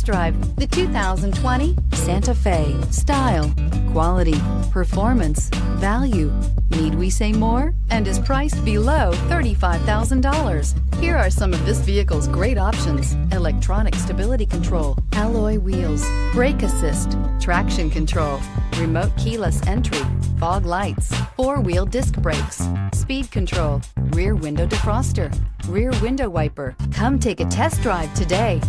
test drive the 2020 Santa Fe. Style, quality, performance, value. Need we say more? And is priced below $35,000. Here are some of this vehicle's great options: electronic stability control, alloy wheels, brake assist, traction control, remote keyless entry, fog lights, four-wheel disc brakes, speed control, rear window defroster, rear window wiper. Come take a test drive today.